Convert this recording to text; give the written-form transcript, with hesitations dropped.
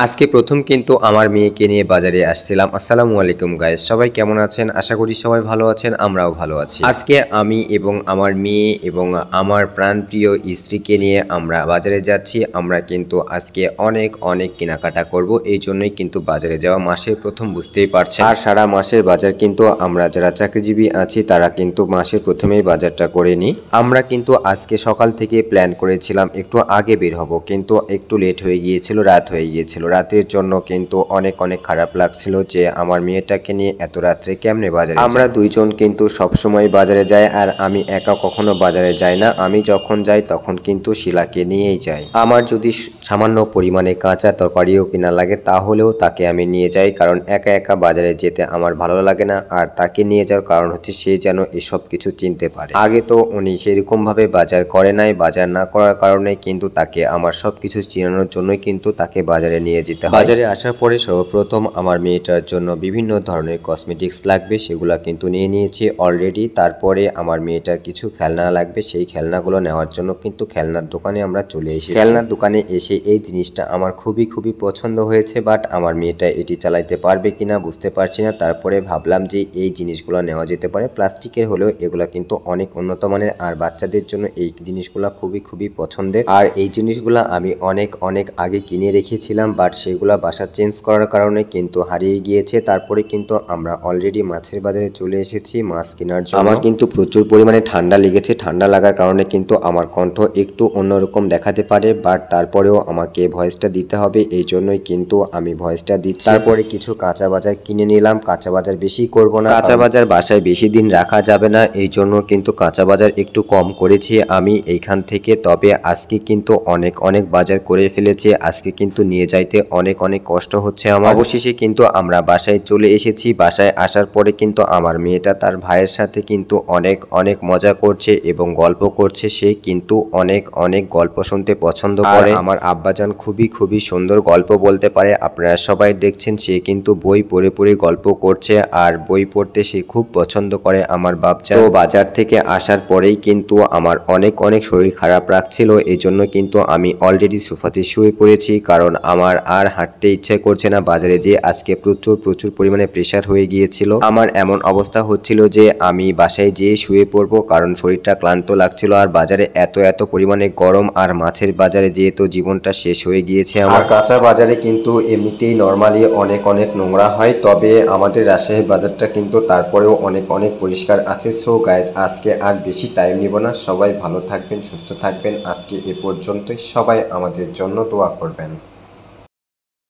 আজকে প্রথম কিন্তু আমার মেয়েকে নিয়ে বাজারে আসছিলাম। আসসালামু আলাইকুম গাইস, সবাই কেমন আছেন? আশা করি সবাই ভালো আছেন, আমরাও ভালো আছি। আজকে আমি এবং আমার মেয়ে এবং আমার প্রাণপ্রিয় স্ত্রীকে নিয়ে আমরা বাজারে যাচ্ছি। আমরা কিন্তু আজকে অনেক অনেক কেনাকাটা করব, এই জন্যই কিন্তু বাজারে যাওয়া। মাসের প্রথম, বুঝতেই পারছেন, আর সারা মাসের বাজার কিন্তু আমরা যারা চাকরিজীবী আছি তারা কিন্তু মাসের প্রথমেই বাজারটা করে নিই। আমরা কিন্তু আজকে সকাল থেকে প্ল্যান করেছিলাম একটু আগে বের হব, কিন্তু একটু লেট হয়ে গিয়েছিল, রাত হয়ে গিয়েছিল। রাতের জন্য কিন্তু অনেক অনেক খারাপ লাগছিল যে আমার মেয়েটাকে নিয়ে এত রাত্রে কেমনে বাজারে। আমরা দুইজন কিন্তু সবসময় বাজারে যাই, আর আমি একা কখনো বাজারে যাই না। আমি যখন যাই তখন কিন্তু শিলাকে নিয়েই যাই। আমার যদি সামান্য পরিমাণে কাঁচা তরকারিও কিনা লাগে তাহলেও তাকে আমি নিয়ে যাই, কারণ একা একা বাজারে যেতে আমার ভালো লাগে না। আর তাকে নিয়ে যাওয়ার কারণ হচ্ছে সে যেন এসব কিছু চিনতে পারে। আগে তো উনি সেরকম ভাবে বাজার করে নাই, বাজার না করার কারণে কিন্তু তাকে আমার সবকিছু চিনানোর জন্যই কিন্তু তাকে বাজারে নিয়ে যেতে হয়। বাজারে আসার পরে সর্বপ্রথম আমার মেয়েটার জন্য বিভিন্ন ধরনের কসমেটিক্স লাগবে, সেগুলো কিন্তু নিয়ে নিয়েছি অলরেডি। তারপরে আমার মেয়েটার কিছু খেলনা লাগবে, সেই খেলনাগুলো নেওয়ার জন্য কিন্তু খেলনার দোকানে আমরা চলে এসেছি। খেলনার দোকানে এসে এই জিনিসটা আমার খুবই পছন্দ হয়েছে, বাট আমার মেয়েটা এটি চালাইতে পারবে কিনা বুঝতে পারছি না। তারপরে ভাবলাম যে এই জিনিসগুলো নেওয়া যেতে পারে, প্লাস্টিকের হলেও এগুলো কিন্তু অনেক উন্নত মানের, আর বাচ্চাদের জন্য এই জিনিসগুলো খুবই পছন্দের। আর এই জিনিসগুলো আমি অনেক আগে কিনে রেখেছিলাম, বাট সেগুলা বাসা চেঞ্জ করার কারণে কিন্তু হারিয়ে গিয়েছে। তারপরে কিন্তু আমরা অলরেডি মাছের বাজারে চলে এসেছি মাছ কেনার জন্য। আমার কিন্তু প্রচুর পরিমাণে ঠান্ডা লেগেছে, ঠান্ডা লাগার কারণে কিন্তু আমার কণ্ঠ একটু অন্যরকম দেখাতে পারে, বাট তারপরেও আমাকে ভয়েসটা দিতে হবে, এই জন্যই কিন্তু আমি ভয়েসটা দিচ্ছি। তারপরে কিছু কাঁচা বাজার কিনে নিলাম। কাঁচা বাজার বেশি করব না, কাঁচা বাজার বাসায় বেশি দিন রাখা যাবে না, এই জন্য কিন্তু কাঁচা বাজার একটু কম করেছি আমি এইখান থেকে। তবে আজকে কিন্তু অনেক বাজার করে ফেলেছি, আজকে কিন্তু নিয়ে যাইতে অনেক কষ্ট হচ্ছে আমার। অবশেষে কিন্তু আমরা বাসায় চলে এসেছি। বাসায় আসার পরে কিন্তু আমার মেয়েটা তার ভাইয়ের সাথে কিন্তু অনেক মজা করছে এবং গল্প করছে। সে কিন্তু অনেক গল্প শুনতে পছন্দ করে। আমার আব্বাজান খুবই সুন্দর গল্প বলতে পারে, আপনারা সবাই দেখছেন। সে কিন্তু বই পড়ে গল্প করছে, আর বই পড়তে সে খুব পছন্দ করে আমার বাপজান। তো বাজার থেকে আসার পরেই কিন্তু আমার অনেক শরীর খারাপ রাখছিল, এই জন্য কিন্তু আমি অলরেডি সোফাতে শুয়ে পড়েছি, কারণ আমার আর হাঁটতে ইচ্ছে করছে না। বাজারে যে আজকে প্রচুর পরিমাণে প্রেসার হয়ে গিয়েছিল। আমার এমন অবস্থা হচ্ছিল যে আমি বাসায় যেয়ে শুয়ে পড়বো, কারণ শরীরটা ক্লান্ত লাগছিল। আর বাজারে এত পরিমাণে গরম, আর মাছের বাজারে যেহেতু জীবনটা শেষ হয়ে গিয়েছে আমার। কাঁচা বাজারে কিন্তু এমনিতেই নরমালি অনেক নোংরা হয়, তবে আমাদের রাজশাহী বাজারটা কিন্তু তারপরেও অনেক পরিষ্কার আছে। সো গাইজ, আজকে আর বেশি টাইম নিব না, সবাই ভালো থাকবেন, সুস্থ থাকবেন। আজকে এ পর্যন্তই, সবাই আমাদের জন্য দোয়া করবেন।